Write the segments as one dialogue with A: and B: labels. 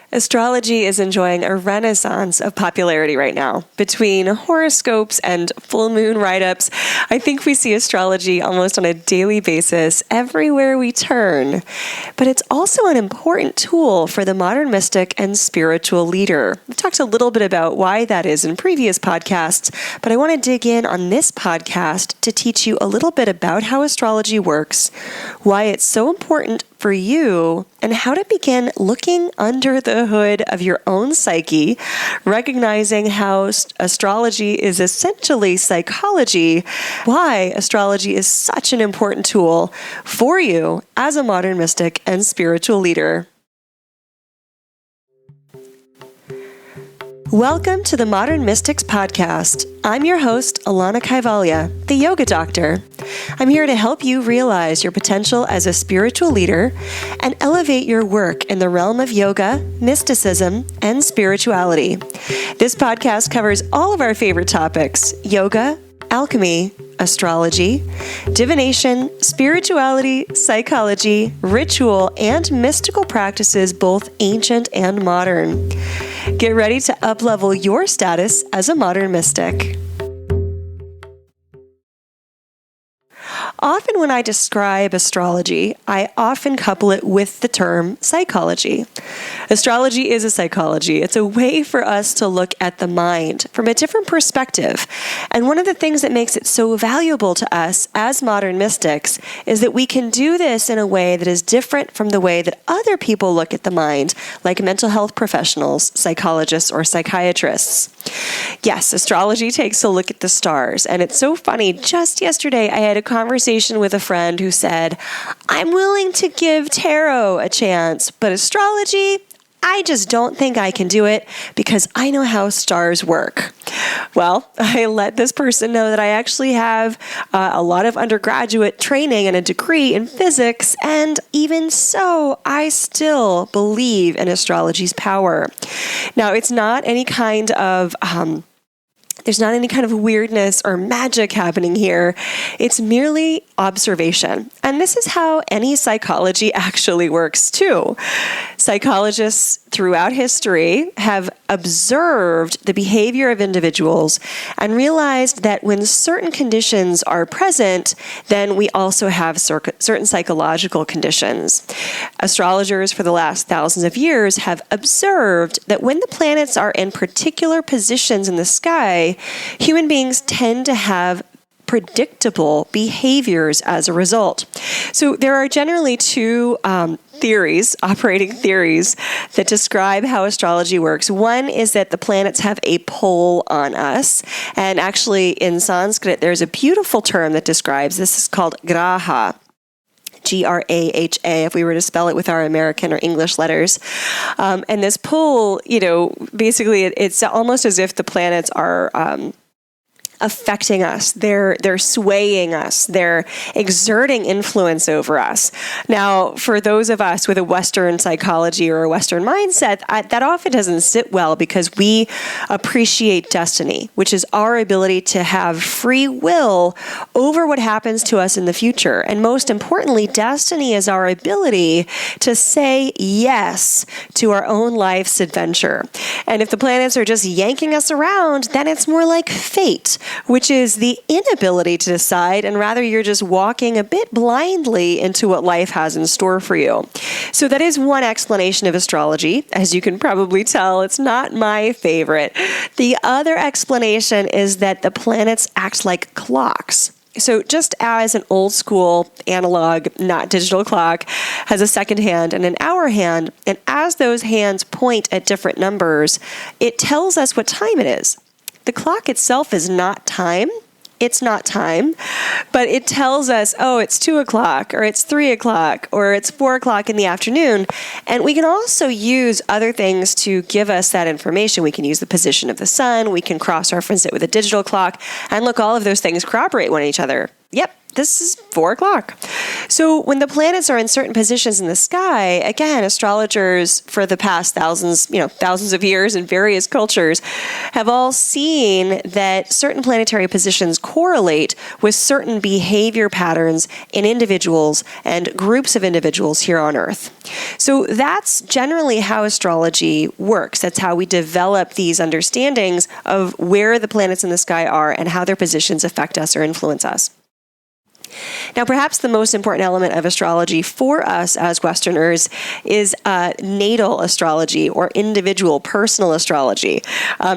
A: Astrology is enjoying a renaissance of popularity right now. Between horoscopes and full moon write-ups, I think we see astrology almost on a daily basis everywhere we turn. But it's also an important tool for the modern mystic and spiritual leader. We've talked a little bit about why that is in previous podcasts, but I want to dig in on this podcast to teach you a little bit about how astrology works, why it's so important for you, and how to begin looking under the hood of your own psyche, recognizing how astrology is essentially psychology, why astrology is such an important tool for you as a modern mystic and spiritual leader. Welcome to the Modern Mystics Podcast. I'm your host, Alana Kaivalya, the Yoga Doctor. I'm here to help you realize your potential as a spiritual leader and elevate your work in the realm of yoga, mysticism, and spirituality. This podcast covers all of our favorite topics: yoga, alchemy, astrology, divination, spirituality, psychology, ritual, and mystical practices, both ancient and modern. Get ready to up-level your status as a modern mystic. Often when I describe astrology, I often couple it with the term psychology. Astrology is a psychology. It's a way for us to look at the mind from a different perspective. And one of the things that makes it so valuable to us as modern mystics is that we can do this in a way that is different from the way that other people look at the mind, like mental health professionals, psychologists, or psychiatrists. Yes, astrology takes a look at the stars. And it's so funny. Just yesterday, I had a conversation with a friend who said, I'm willing to give tarot a chance, but astrology, I just don't think I can do it because I know how stars work. Well, I let this person know that I actually have a lot of undergraduate training and a degree in physics, and even so, I still believe in astrology's power. Now, it's not any kind of there's not any kind of weirdness or magic happening here. It's merely observation. And this is how any psychology actually works too. Psychologists throughout history have observed the behavior of individuals and realized that when certain conditions are present, then we also have certain psychological conditions. Astrologers for the last thousands of years have observed that when the planets are in particular positions in the sky, human beings tend to have predictable behaviors as a result. So there are generally two operating theories that describe how astrology works. One is that the planets have a pull on us. And actually in Sanskrit, there's a beautiful term that describes this. Is called graha. Graha, if we were to spell it with our American or English letters. And this pull, basically it's almost as if the planets are affecting us. They're swaying us. They're exerting influence over us. Now, for those of us with a Western psychology or a Western mindset, that often doesn't sit well because we appreciate destiny, which is our ability to have free will over what happens to us in the future. And most importantly, destiny is our ability to say yes to our own life's adventure. And if the planets are just yanking us around, then it's more like fate, which is the inability to decide, and rather you're just walking a bit blindly into what life has in store for you. So that is one explanation of astrology. As you can probably tell, it's not my favorite. The other explanation is that the planets act like clocks. So just as an old school analog, not digital clock has a second hand and an hour hand, and as those hands point at different numbers, it tells us what time it is. The clock itself is not time. It's not time, but it tells us, oh, it's 2 o'clock, or it's 3 o'clock, or it's 4 o'clock in the afternoon. And we can also use other things to give us that information. We can use the position of the sun. We can cross-reference it with a digital clock. And look, all of those things corroborate one each other. Yep, this is 4 o'clock. So when the planets are in certain positions in the sky, again, astrologers for the past thousands of years in various cultures have all seen that certain planetary positions correlate with certain behavior patterns in individuals and groups of individuals here on Earth. So that's generally how astrology works. That's how we develop these understandings of where the planets in the sky are and how their positions affect us or influence us. Now, perhaps the most important element of astrology for us as Westerners is natal astrology or individual personal astrology.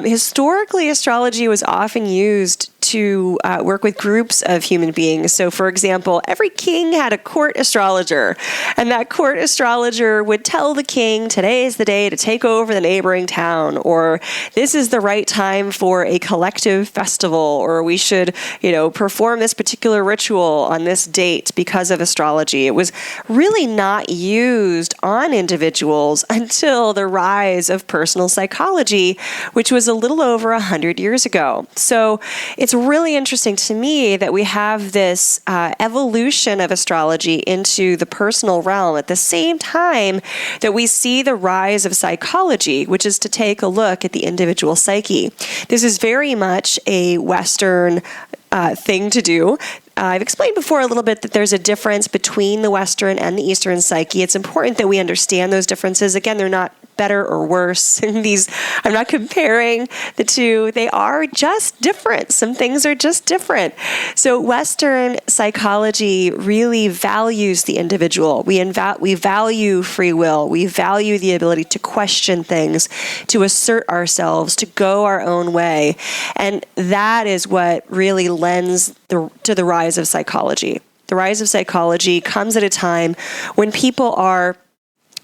A: Historically, astrology was often used to work with groups of human beings. So, for example, every king had a court astrologer, and that court astrologer would tell the king, today is the day to take over the neighboring town, or this is the right time for a collective festival, or we should, perform this particular ritual on this date because of astrology. It was really not used on individuals until the rise of personal psychology, which was a little over 100 years ago. So it's really interesting to me that we have this evolution of astrology into the personal realm at the same time that we see the rise of psychology, which is to take a look at the individual psyche. This is very much a Western thing to do. I've explained before a little bit that there's a difference between the Western and the Eastern psyche. It's important that we understand those differences. Again, they're not better or worse. I'm not comparing the two. They are just different. Some things are just different. So Western psychology really values the individual. We value free will. We value the ability to question things, to assert ourselves, to go our own way. And that is what really lends to the rise of psychology. The rise of psychology comes at a time when people are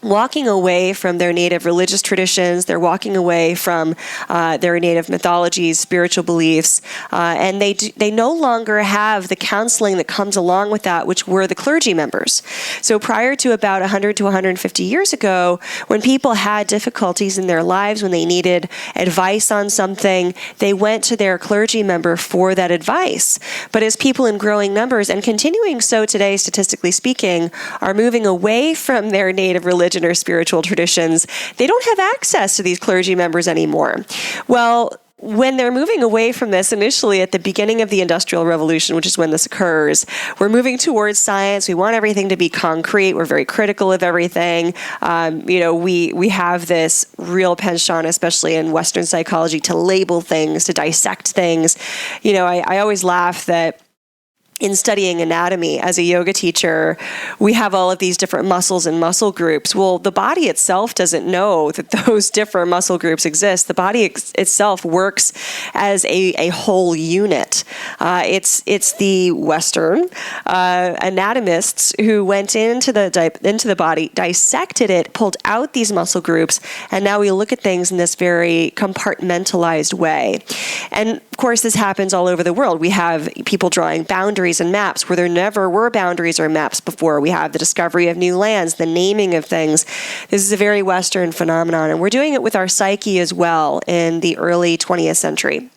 A: walking away from their native religious traditions, they're walking away from their native mythologies, spiritual beliefs, and they no longer have the counseling that comes along with that, which were the clergy members. So prior to about 100 to 150 years ago, when people had difficulties in their lives, when they needed advice on something, they went to their clergy member for that advice. But as people in growing numbers, and continuing so today, statistically speaking, are moving away from their native religion or spiritual traditions, they don't have access to these clergy members anymore. Well, when they're moving away from this initially at the beginning of the Industrial Revolution, which is when this occurs, we're moving towards science. We want everything to be concrete. We're very critical of everything. We have this real penchant, especially in Western psychology, to label things, to dissect things. I always laugh that in studying anatomy as a yoga teacher, we have all of these different muscles and muscle groups. Well, the body itself doesn't know that those different muscle groups exist. The body itself works as a whole unit. It's the Western anatomists who went into the body, dissected it, pulled out these muscle groups, and now we look at things in this very compartmentalized way. And of course, this happens all over the world. We have people drawing boundaries and maps where there never were boundaries or maps before. We have the discovery of new lands, the naming of things. This is a very Western phenomenon, and we're doing it with our psyche as well in the early 20th century.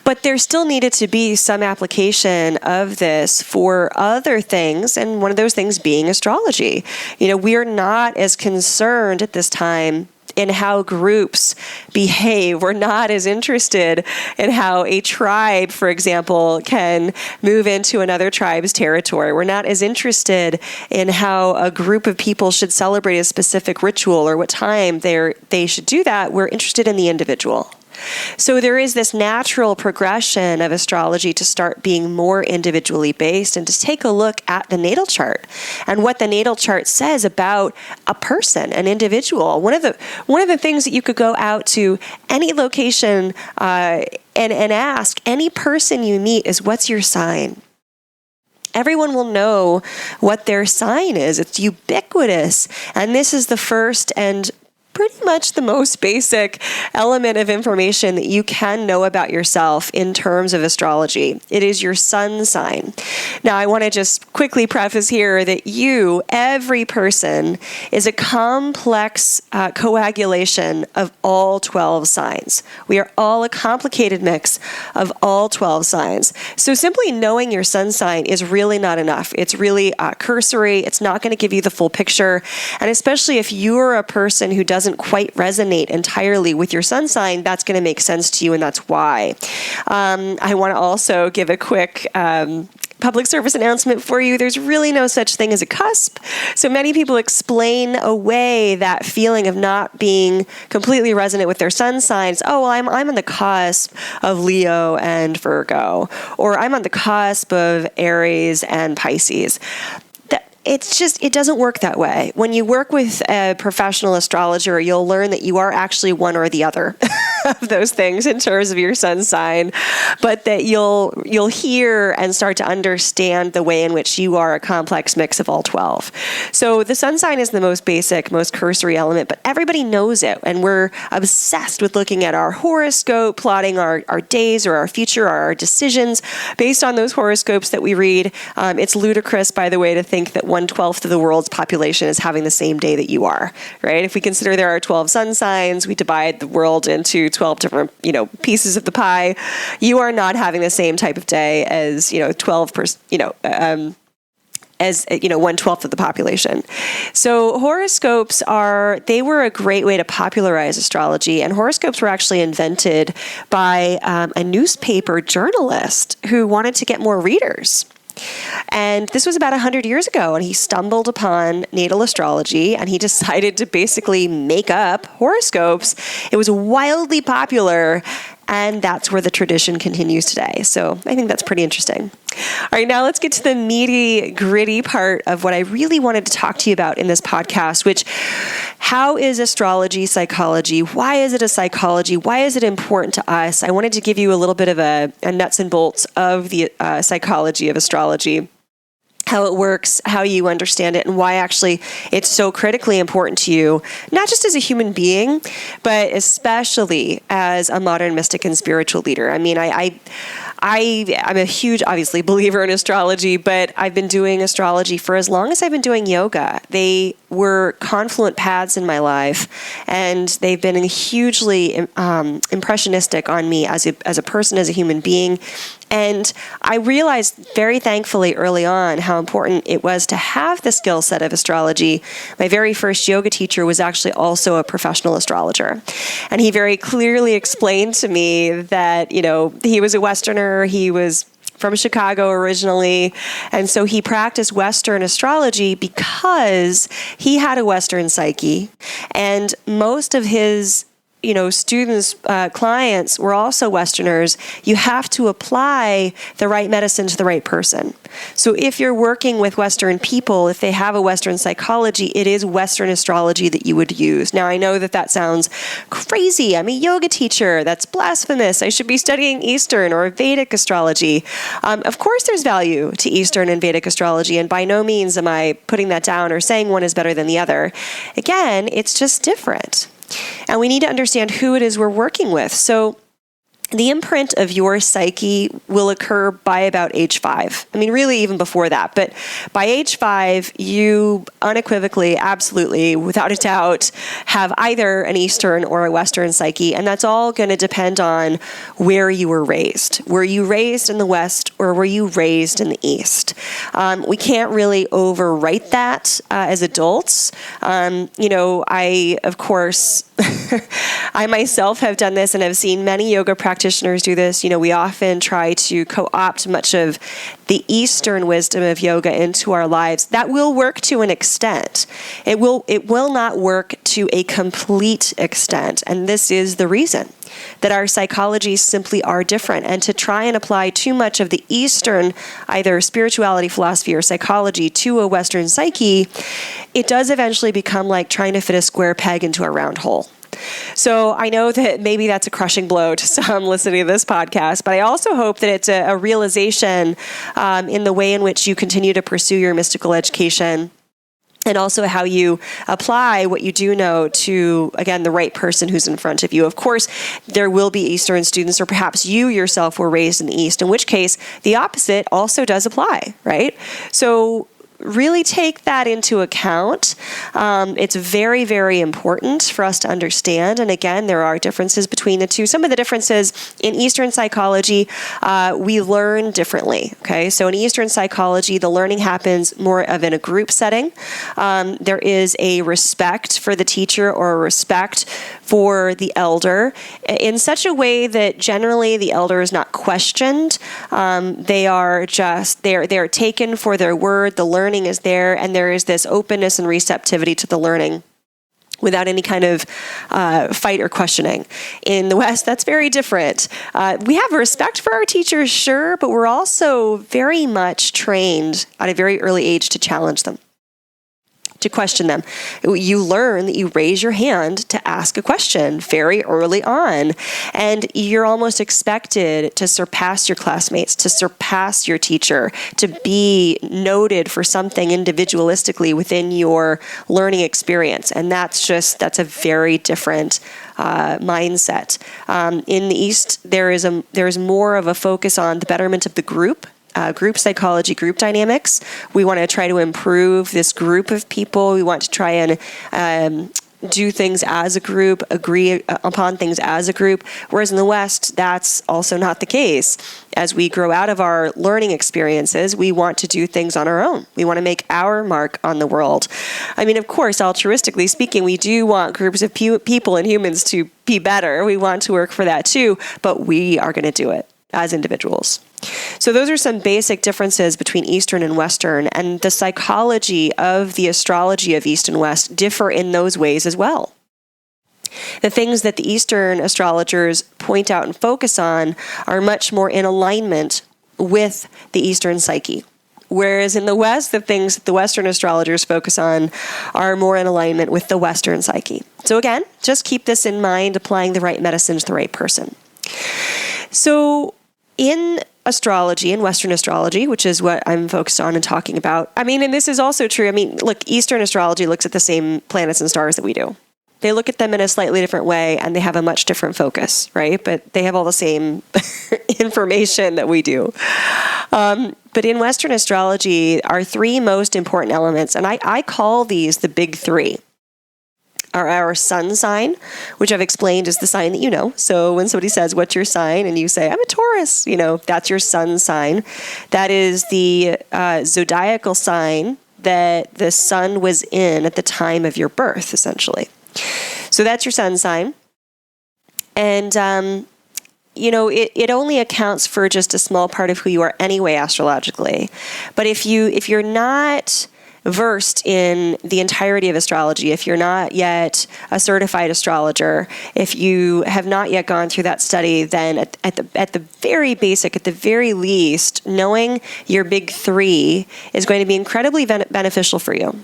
A: But there still needed to be some application of this for other things, and one of those things being astrology. We're not as concerned at this time in how groups behave. We're not as interested in how a tribe, for example, can move into another tribe's territory. We're not as interested in how a group of people should celebrate a specific ritual or what time they should do that. We're interested in the individual. So there is this natural progression of astrology to start being more individually based and to take a look at the natal chart and what the natal chart says about a person, an individual. One of the things that you could go out to any location and ask any person you meet is, what's your sign? Everyone will know what their sign is. It's ubiquitous. And this is the first and pretty much the most basic element of information that you can know about yourself in terms of astrology. It is your sun sign. Now, I want to just quickly preface here that every person, is a complex coagulation of all 12 signs. We are all a complicated mix of all 12 signs. So simply knowing your sun sign is really not enough. It's really cursory. It's not going to give you the full picture. And especially if you're a person who doesn't quite resonate entirely with your sun sign, that's going to make sense to you, and that's why. I want to also give a quick public service announcement for you. There's really no such thing as a cusp. So many people explain away that feeling of not being completely resonant with their sun signs. Oh, well, I'm on the cusp of Leo and Virgo, or I'm on the cusp of Aries and Pisces. It doesn't work that way. When you work with a professional astrologer, you'll learn that you are actually one or the other of those things in terms of your sun sign, but that you'll hear and start to understand the way in which you are a complex mix of all 12. So the sun sign is the most basic, most cursory element, but everybody knows it, and we're obsessed with looking at our horoscope, plotting our days or our future or our decisions based on those horoscopes that we read. It's ludicrous, by the way, to think that 1/12 of the world's population is having the same day that you are, right? If we consider there are 12 sun signs, we divide the world into 12 different, pieces of the pie. You are not having the same type of day as, 12%, as 1/12 of the population. So horoscopes were a great way to popularize astrology, and horoscopes were actually invented by a newspaper journalist who wanted to get more readers. And this was about 100 years ago, and he stumbled upon natal astrology, and he decided to basically make up horoscopes. It was wildly popular, and that's where the tradition continues today. So I think that's pretty interesting. All right, now let's get to the meaty, gritty part of what I really wanted to talk to you about in this podcast, which, how is astrology psychology? Why is it a psychology? Why is it important to us? I wanted to give you a little bit of a nuts and bolts of the psychology of astrology, how it works, how you understand it, and why actually it's so critically important to you, not just as a human being, but especially as a modern mystic and spiritual leader. I mean, I'm a huge, obviously, believer in astrology, but I've been doing astrology for as long as I've been doing yoga. They were confluent paths in my life, and they've been hugely impressionistic on me as a person, as a human being. And I realized very thankfully early on how important it was to have the skill set of astrology. My very first yoga teacher was actually also a professional astrologer. And he very clearly explained to me that, he was a Westerner, he was from Chicago originally, and so he practiced Western astrology because he had a Western psyche, and most of his students, clients were also Westerners. You have to apply the right medicine to the right person. So if you're working with Western people, if they have a Western psychology, it is Western astrology that you would use. Now, I know that sounds crazy. I'm a yoga teacher. That's blasphemous. I should be studying Eastern or Vedic astrology. Of course, there's value to Eastern and Vedic astrology, and by no means am I putting that down or saying one is better than the other. Again, it's just different. And we need to understand who it is we're working with. So the imprint of your psyche will occur by about age 5. I mean, really even before that. But by age 5, you unequivocally, absolutely, without a doubt, have either an Eastern or a Western psyche. And that's all going to depend on where you were raised. Were you raised in the West or were you raised in the East? We can't really overwrite that as adults. I, of course, I myself have done this and have seen many yoga practitioners do this. We often try to co-opt much of the Eastern wisdom of yoga into our lives. That will work to an extent. It will not work to a complete extent. And this is the reason that our psychologies simply are different. And to try and apply too much of the Eastern, either spirituality, philosophy, or psychology to a Western psyche, it does eventually become like trying to fit a square peg into a round hole. So I know that maybe that's a crushing blow to some listening to this podcast, but I also hope that it's a realization in the way in which you continue to pursue your mystical education and also how you apply what you do know to, again, the right person who's in front of you. Of course, there will be Eastern students, or perhaps you yourself were raised in the East, in which case the opposite also does apply, right? So really take that into account. It's very, very important for us to understand. And again, there are differences between the two. Some of the differences in Eastern psychology, we learn differently. Okay, so in Eastern psychology, the learning happens more of in a group setting. There is a respect for the teacher or a respect for the elder in such a way that generally the elder is not questioned. They are taken for their word. The learning is there, and there is this openness and receptivity to the learning without any kind of fight or questioning. In the West, that's very different. We have respect for our teachers, sure, but we're also very much trained at a very early age to challenge them, to question them. You learn that you raise your hand to ask a question very early on, and you're almost expected to surpass your classmates, to surpass your teacher, to be noted for something individualistically within your learning experience. And that's a very different mindset. In the East, there's more of a focus on the betterment of the group psychology, group dynamics. We want to try to improve this group of people. We want to try and do things as a group, agree upon things as a group. Whereas in the West, that's also not the case. As we grow out of our learning experiences, we want to do things on our own. We want to make our mark on the world. I mean, of course, altruistically speaking, we do want groups of people and humans to be better. We want to work for that too, but we are going to do it as individuals. So those are some basic differences between Eastern and Western, and the psychology of the astrology of East and West differ in those ways as well. The things that the Eastern astrologers point out and focus on are much more in alignment with the Eastern psyche. Whereas in the West, the things that the Western astrologers focus on are more in alignment with the Western psyche. So again, just keep this in mind, applying the right medicine to the right person. So in astrology, in Western astrology, which is what I'm focused on and talking about, I mean, and this is also true. I mean, look, Eastern astrology looks at the same planets and stars that we do. They look at them in a slightly different way, and they have a much different focus, right? But they have all the same information that we do. But in Western astrology, our three most important elements, and I call these the big three, are our sun sign, which I've explained is the sign that you know. So when somebody says, what's your sign? And you say, I'm a Taurus, that's your sun sign. That is the zodiacal sign that the sun was in at the time of your birth, essentially. So that's your sun sign. And, it only accounts for just a small part of who you are anyway, astrologically. But if you're not versed in the entirety of astrology, if you're not yet a certified astrologer, if you have not yet gone through that study, then at the very basic, at the very least, knowing your big three is going to be incredibly beneficial for you.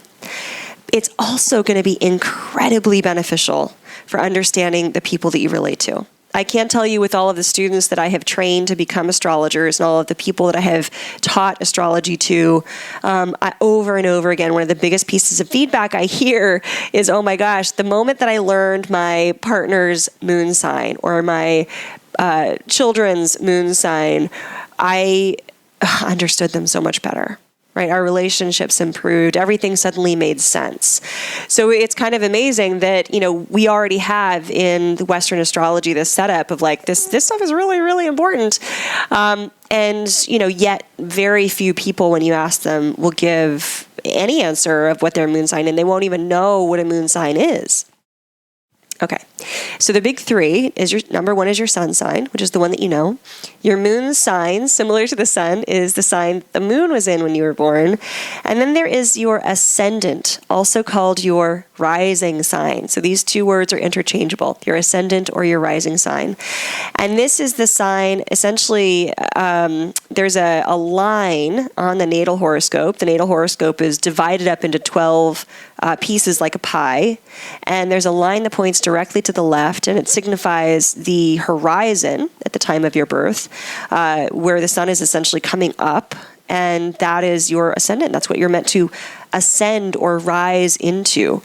A: It's also going to be incredibly beneficial for understanding the people that you relate to. I can't tell you, with all of the students that I have trained to become astrologers and all of the people that I have taught astrology to, over and over again, one of the biggest pieces of feedback I hear is, oh my gosh, the moment that I learned my partner's moon sign or my children's moon sign, I understood them so much better. Right, our relationships improved. Everything suddenly made sense. So it's kind of amazing that we already have in the Western astrology this setup of like this stuff is really, really important, and yet very few people, when you ask them, will give any answer of what their moon sign, and they won't even know what a moon sign is. Okay, so the big three is your number one is your sun sign, which is the one that you know. Your moon sign, similar to the sun, is the sign the moon was in when you were born. And then there is your ascendant, also called your rising sign. So these two words are interchangeable, your ascendant or your rising sign. And this is the sign, essentially, there's a line on the natal horoscope. The natal horoscope is divided up into 12 pieces like a pie. And there's a line that points directly to the left, and it signifies the horizon at the time of your birth, where the sun is essentially coming up, and that is your ascendant. That's what you're meant to ascend or rise into,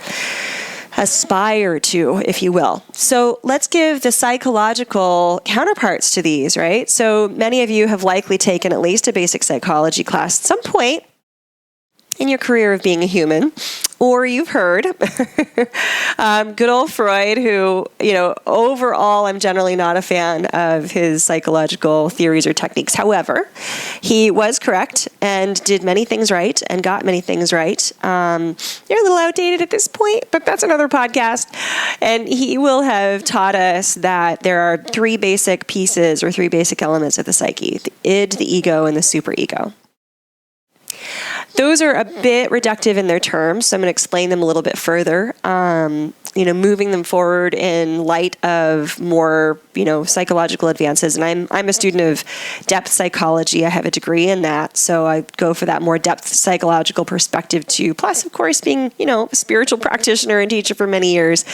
A: aspire to, if you will. So let's give the psychological counterparts to these, right? So many of you have likely taken at least a basic psychology class at some point in your career of being a human, or you've heard good old Freud, who, overall, I'm generally not a fan of his psychological theories or techniques. However, he was correct and did many things right and got many things right. They're a little outdated at this point, but that's another podcast. And he will have taught us that there are three basic pieces or three basic elements of the psyche: the id, the ego, and the superego. Those are a bit reductive in their terms, so I'm going to explain them a little bit further, moving them forward in light of more, psychological advances. And I'm a student of depth psychology. I have a degree in that, so I go for that more depth psychological perspective too. Plus, of course, being, a spiritual practitioner and teacher for many years,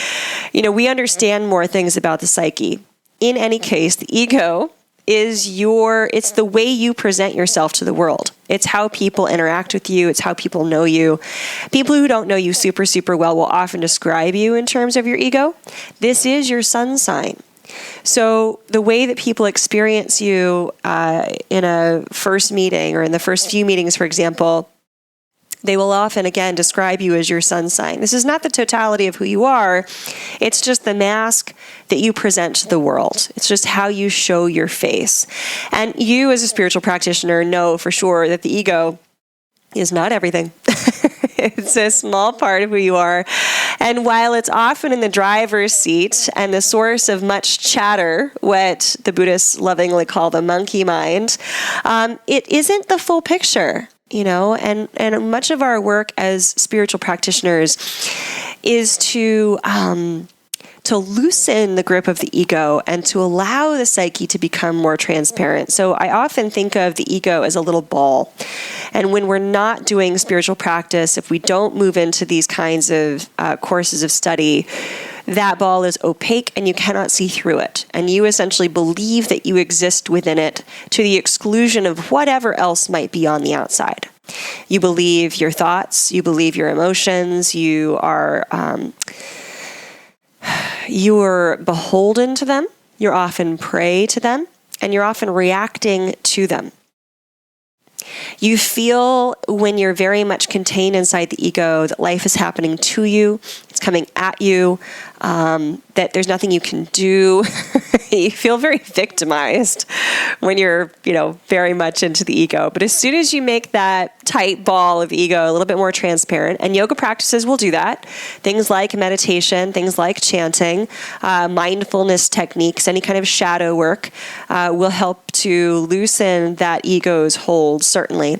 A: we understand more things about the psyche. In any case, the ego it's the way you present yourself to the world. It's how people interact with you. It's how people know you. People who don't know you super, super well will often describe you in terms of your ego. This is your sun sign. So the way that people experience you in a first meeting or in the first few meetings, for example, they will often, again, describe you as your sun sign. This is not the totality of who you are. It's just the mask that you present to the world. It's just how you show your face. And you, as a spiritual practitioner, know for sure that the ego is not everything. It's a small part of who you are. And while it's often in the driver's seat and the source of much chatter, what the Buddhists lovingly call the monkey mind, it isn't the full picture. And much of our work as spiritual practitioners is to loosen the grip of the ego and to allow the psyche to become more transparent. So I often think of the ego as a little ball. And when we're not doing spiritual practice, if we don't move into these kinds of courses of study, that ball is opaque and you cannot see through it. And you essentially believe that you exist within it to the exclusion of whatever else might be on the outside. You believe your thoughts, you believe your emotions, you are beholden to them, you're often prey to them, and you're often reacting to them. You feel, when you're very much contained inside the ego, that life is happening to you, it's coming at you, that there's nothing you can do. You feel very victimized when you're, very much into the ego. But as soon as you make that tight ball of ego a little bit more transparent, and yoga practices will do that, things like meditation, things like chanting, mindfulness techniques, any kind of shadow work will help to loosen that ego's hold, certainly.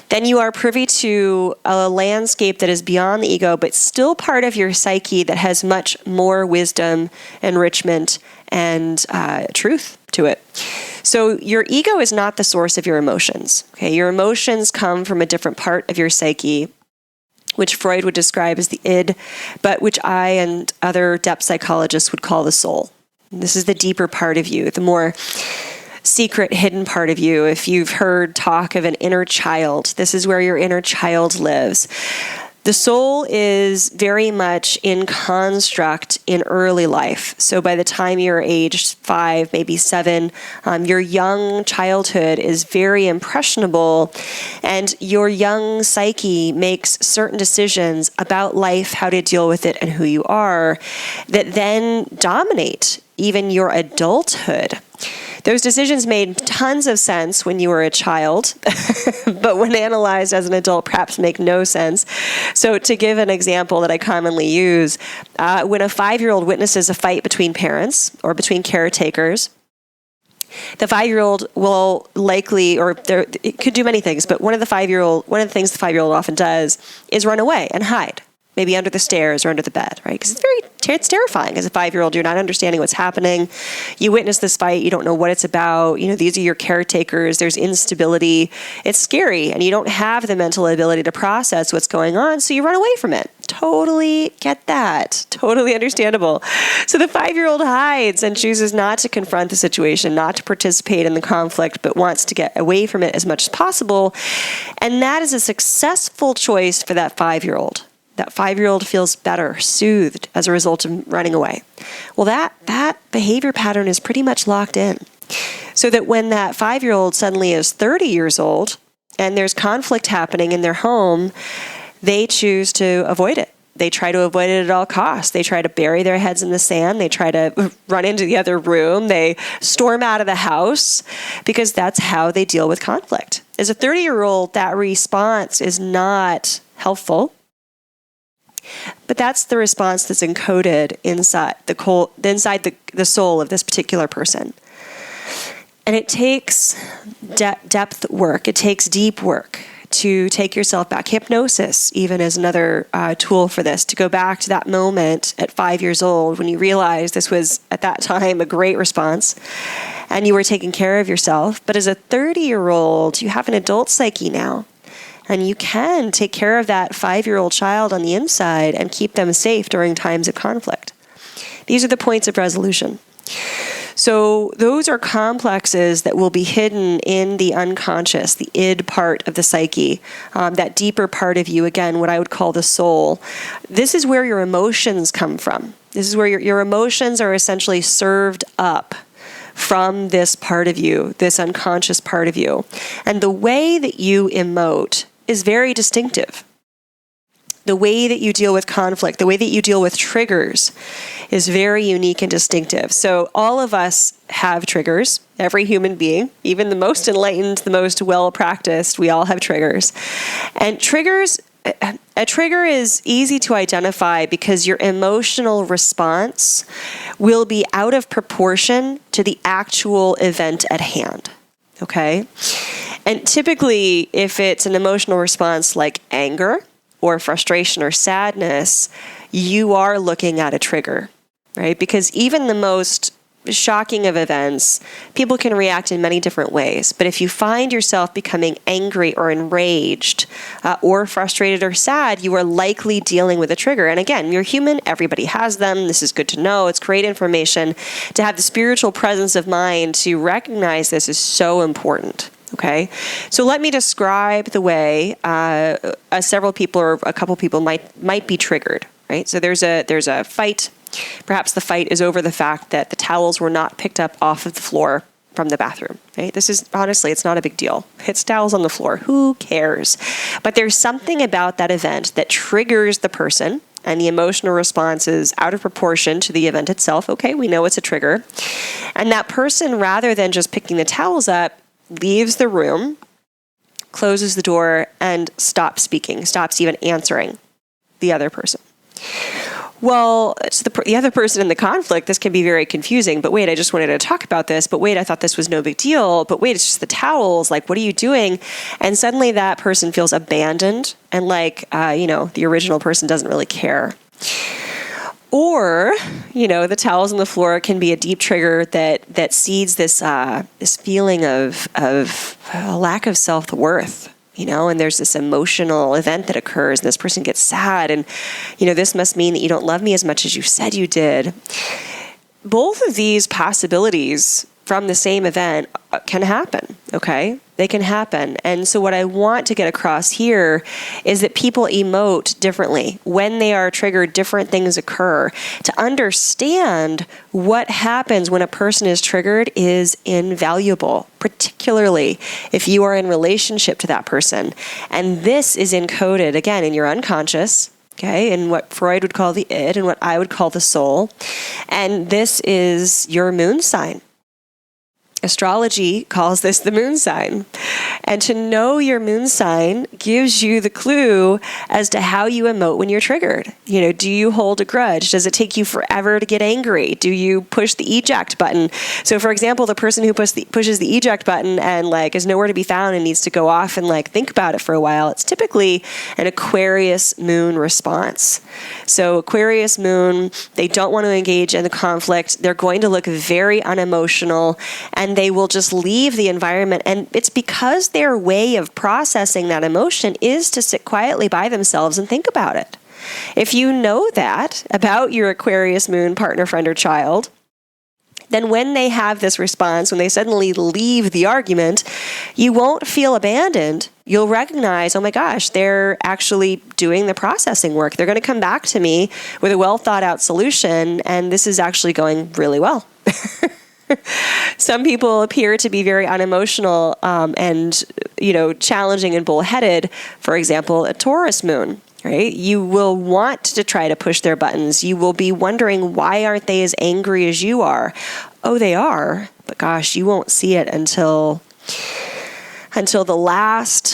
A: Then you are privy to a landscape that is beyond the ego, but still part of your psyche that has much more wisdom, enrichment, and truth to it. So your ego is not the source of your emotions. Okay, your emotions come from a different part of your psyche, which Freud would describe as the id, but which I and other depth psychologists would call the soul. This is the deeper part of you, the more secret, hidden part of you. If you've heard talk of an inner child, this is where your inner child lives. The soul is very much in construct in early life. So by the time you're aged 5, maybe 7, your young childhood is very impressionable, and your young psyche makes certain decisions about life, how to deal with it, and who you are, that then dominate even your adulthood. Those decisions made tons of sense when you were a child, but when analyzed as an adult, perhaps make no sense. So to give an example that I commonly use, when a 5-year-old witnesses a fight between parents or between caretakers, the 5-year-old will likely, it could do many things, but one of the things the 5-year-old often does is run away and hide. Maybe under the stairs or under the bed, right? Because it's terrifying. As a 5-year-old, you're not understanding what's happening. You witness this fight. You don't know what it's about. These are your caretakers. There's instability. It's scary, and you don't have the mental ability to process what's going on, so you run away from it. Totally get that. Totally understandable. So the 5-year-old hides and chooses not to confront the situation, not to participate in the conflict, but wants to get away from it as much as possible. And that is a successful choice for that 5-year-old. That 5-year-old feels better, soothed as a result of running away. Well, that behavior pattern is pretty much locked in. So that when that 5-year-old suddenly is 30 years old and there's conflict happening in their home, they choose to avoid it. They try to avoid it at all costs. They try to bury their heads in the sand. They try to run into the other room. They storm out of the house because that's how they deal with conflict. As a 30-year-old, that response is not helpful. But that's the response that's encoded inside the soul of this particular person. And it takes depth work. It takes deep work to take yourself back. Hypnosis even is another tool for this, to go back to that moment at 5 years old when you realized this was, at that time, a great response and you were taking care of yourself. But as a 30-year-old, you have an adult psyche now. And you can take care of that 5-year-old child on the inside and keep them safe during times of conflict. These are the points of resolution. So those are complexes that will be hidden in the unconscious, the id part of the psyche, that deeper part of you, again, what I would call the soul. This is where your emotions come from. This is where your emotions are essentially served up from this part of you, this unconscious part of you. And the way that you emote is very distinctive. The way that you deal with conflict, the way that you deal with triggers is very unique and distinctive. So all of us have triggers, every human being, even the most enlightened, the most well-practiced, we all have triggers. And a trigger is easy to identify because your emotional response will be out of proportion to the actual event at hand. Okay? And typically, if it's an emotional response like anger or frustration or sadness, you are looking at a trigger, right? Because even the most shocking of events, people can react in many different ways. But if you find yourself becoming angry or enraged or frustrated or sad, you are likely dealing with a trigger. And again, you're human. Everybody has them. This is good to know. It's great information. To have the spiritual presence of mind to recognize this is so important. Okay, so let me describe the way several people or a couple people might be triggered. Right, so there's a fight. Perhaps the fight is over the fact that the towels were not picked up off of the floor from the bathroom. Right, this is honestly, it's not a big deal. It's towels on the floor. Who cares? But there's something about that event that triggers the person. And the emotional response is out of proportion to the event itself. Okay, we know it's a trigger. And that person, rather than just picking the towels up, leaves the room, closes the door, and stops speaking, stops even answering the other person. Well, to the other person in the conflict, this can be very confusing. But wait, I just wanted to talk about this. But wait, I thought this was no big deal. But wait, it's just the towels. Like, what are you doing? And suddenly that person feels abandoned and like, the original person doesn't really care. Or, the towels on the floor can be a deep trigger that seeds this feeling of a lack of self-worth, and there's this emotional event that occurs and this person gets sad and, this must mean that you don't love me as much as you said you did. Both of these possibilities from the same event can happen, okay? They can happen. And so what I want to get across here is that people emote differently. When they are triggered, different things occur. To understand what happens when a person is triggered is invaluable, particularly if you are in relationship to that person. And this is encoded, again, in your unconscious, okay, in what Freud would call the id and what I would call the soul. And this is your moon sign. Astrology calls this the moon sign. And to know your moon sign gives you the clue as to how you emote when you're triggered. Do you hold a grudge? Does it take you forever to get angry? Do you push the eject button? So for example, the person who pushes the eject button and is nowhere to be found and needs to go off and think about it for a while, it's typically an Aquarius moon response. So Aquarius moon, they don't want to engage in the conflict. They're going to look very unemotional and they will just leave the environment. And it's because their way of processing that emotion is to sit quietly by themselves and think about it. If you know that about your Aquarius moon partner, friend, or child, then when they have this response, when they suddenly leave the argument, you won't feel abandoned. You'll recognize, oh my gosh, they're actually doing the processing work. They're going to come back to me with a well thought out solution, and this is actually going really well. Some people appear to be very unemotional and challenging and bullheaded. For example, a Taurus moon. Right? You will want to try to push their buttons. You will be wondering, why aren't they as angry as you are? Oh, they are, but gosh, you won't see it until the last,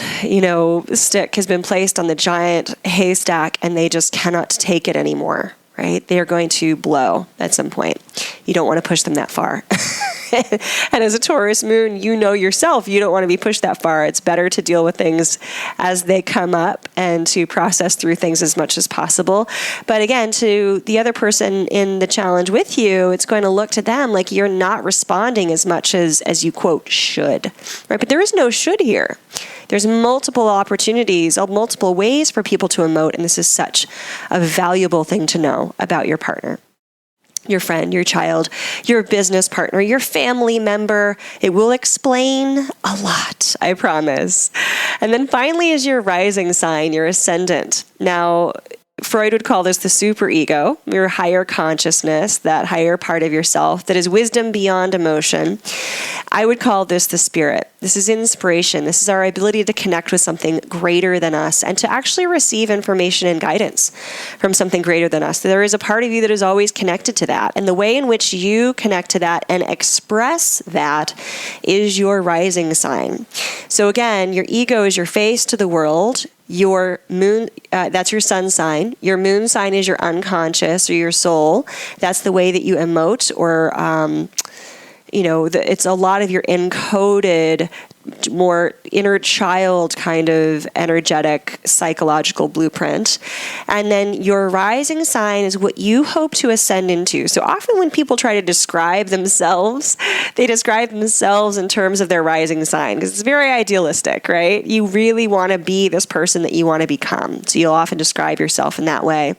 A: stick has been placed on the giant haystack and they just cannot take it anymore. Right? They are going to blow at some point. You don't want to push them that far. And as a Taurus moon, you know yourself, you don't want to be pushed that far. It's better to deal with things as they come up and to process through things as much as possible. But again, to the other person in the challenge with you, it's going to look to them like you're not responding as much as you, quote, should. Right? But there is no should here. There's multiple opportunities, multiple ways for people to emote, and this is such a valuable thing to know about your partner, your friend, your child, your business partner, your family member. It will explain a lot, I promise. And then finally is your rising sign, your ascendant. Now, Freud would call this the superego, your higher consciousness, that higher part of yourself that is wisdom beyond emotion. I would call this the spirit. This is inspiration. This is our ability to connect with something greater than us and to actually receive information and guidance from something greater than us. There is a part of you that is always connected to that. And the way in which you connect to that and express that is your rising sign. So again, your ego is your face to the world. Your moon, that's your sun sign. Your moon sign is your unconscious or your soul. That's the way that you emote, or, it's a lot of your encoded, more inner child kind of energetic psychological blueprint. And then your rising sign is what you hope to ascend into. So often when people try to describe themselves, they describe themselves in terms of their rising sign because it's very idealistic, right? You really want to be this person that you want to become. So you'll often describe yourself in that way.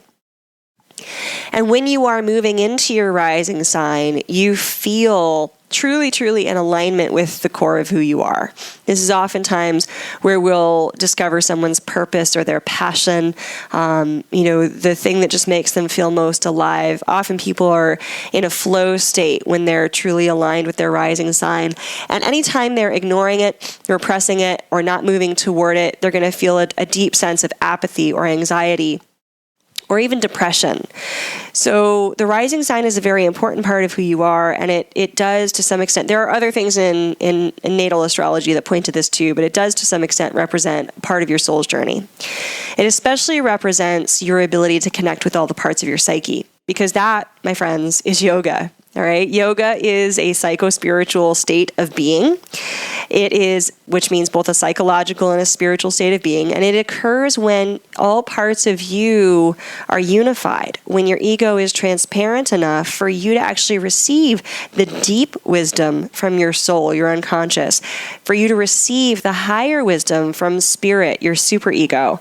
A: And when you are moving into your rising sign, you feel truly, truly in alignment with the core of who you are. This is oftentimes where we'll discover someone's purpose or their passion, the thing that just makes them feel most alive. Often people are in a flow state when they're truly aligned with their rising sign. And anytime they're ignoring it, repressing it, or not moving toward it, they're going to feel a deep sense of apathy or anxiety, or even depression. So the rising sign is a very important part of who you are, and it does to some extent. There are other things in natal astrology that point to this too, but it does to some extent represent part of your soul's journey. It especially represents your ability to connect with all the parts of your psyche, because that, my friends, is yoga. All right. Yoga is a psycho-spiritual state of being. It is, which means both a psychological and a spiritual state of being. And it occurs when all parts of you are unified, when your ego is transparent enough for you to actually receive the deep wisdom from your soul, your unconscious, for you to receive the higher wisdom from spirit, your superego.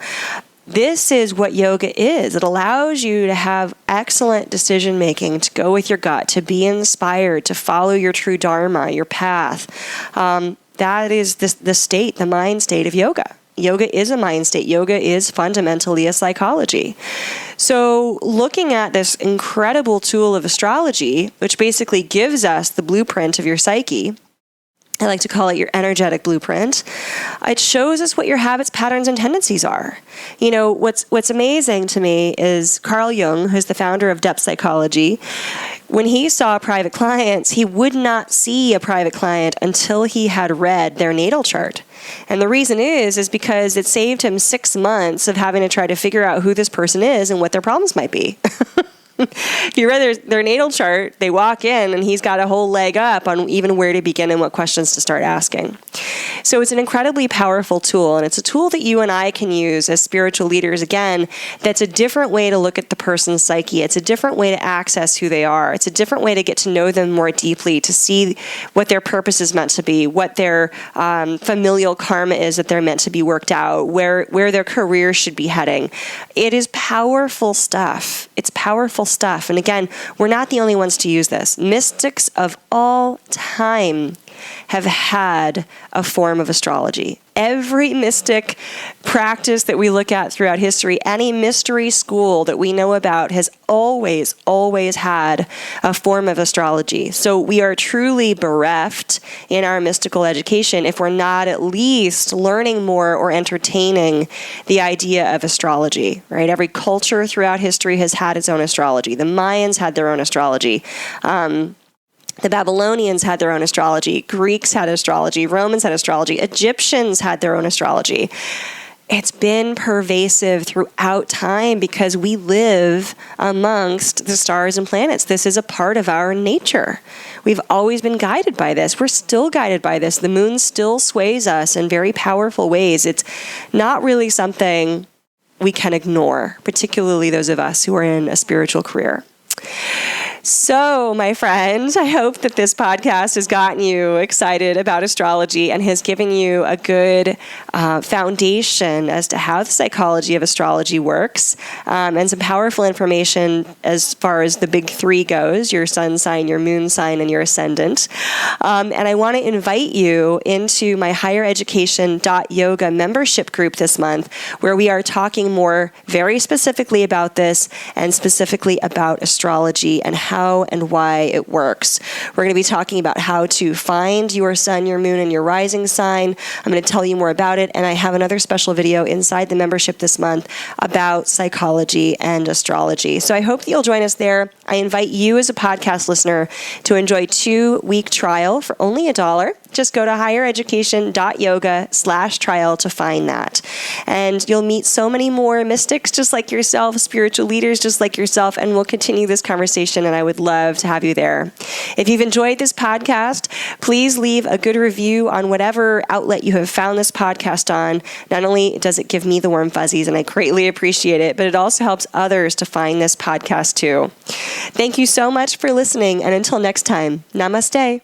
A: This is what yoga is. It allows you to have excellent decision making, to go with your gut, to be inspired, to follow your true dharma, your path. That is the state, the mind state of yoga. Yoga is a mind state. Yoga is fundamentally a psychology. So looking at this incredible tool of astrology, which basically gives us the blueprint of your psyche, I like to call it your energetic blueprint. It shows us what your habits, patterns, and tendencies are. You know, what's amazing to me is Carl Jung, who's the founder of depth psychology. When he saw private clients, he would not see a private client until he had read their natal chart. And the reason is because it saved him 6 months of having to try to figure out who this person is and what their problems might be. If you read their natal chart, they walk in and he's got a whole leg up on even where to begin and what questions to start asking. So it's an incredibly powerful tool, and it's a tool that you and I can use as spiritual leaders. Again, that's a different way to look at the person's psyche. It's a different way to access who they are. It's a different way to get to know them more deeply, to see what their purpose is meant to be, what their familial karma is that they're meant to be worked out, where their career should be heading. It is powerful stuff. It's powerful stuff. And again, we're not the only ones to use this. Mystics of all time have had a form of astrology. Every mystic practice that we look at throughout history, any mystery school that we know about has always had a form of astrology. So we are truly bereft in our mystical education if we're not at least learning more or entertaining the idea of astrology, right? Every culture throughout history has had its own astrology. The Mayans had their own astrology. The Babylonians had their own astrology. Greeks had astrology. Romans had astrology. Egyptians had their own astrology. It's been pervasive throughout time because we live amongst the stars and planets. This is a part of our nature. We've always been guided by this. We're still guided by this. The moon still sways us in very powerful ways. It's not really something we can ignore, particularly those of us who are in a spiritual career. So, my friend, I hope that this podcast has gotten you excited about astrology and has given you a good foundation as to how the psychology of astrology works, and some powerful information as far as the big three goes, your sun sign, your moon sign, and your ascendant. And I want to invite you into my highereducation.yoga membership group this month, where we are talking more very specifically about this and specifically about astrology and how and why it works. We're going to be talking about how to find your sun, your moon, and your rising sign. I'm going to tell you more about it, and I have another special video inside the membership this month about psychology and astrology. So I hope that you'll join us there. I invite you as a podcast listener to enjoy a 2-week trial for only $1. Just go to highereducation.yoga/trial to find that. And you'll meet so many more mystics just like yourself, spiritual leaders just like yourself, and we'll continue this conversation, and I would love to have you there. If you've enjoyed this podcast, please leave a good review on whatever outlet you have found this podcast on. Not only does it give me the warm fuzzies, and I greatly appreciate it, but it also helps others to find this podcast too. Thank you so much for listening, and until next time, namaste.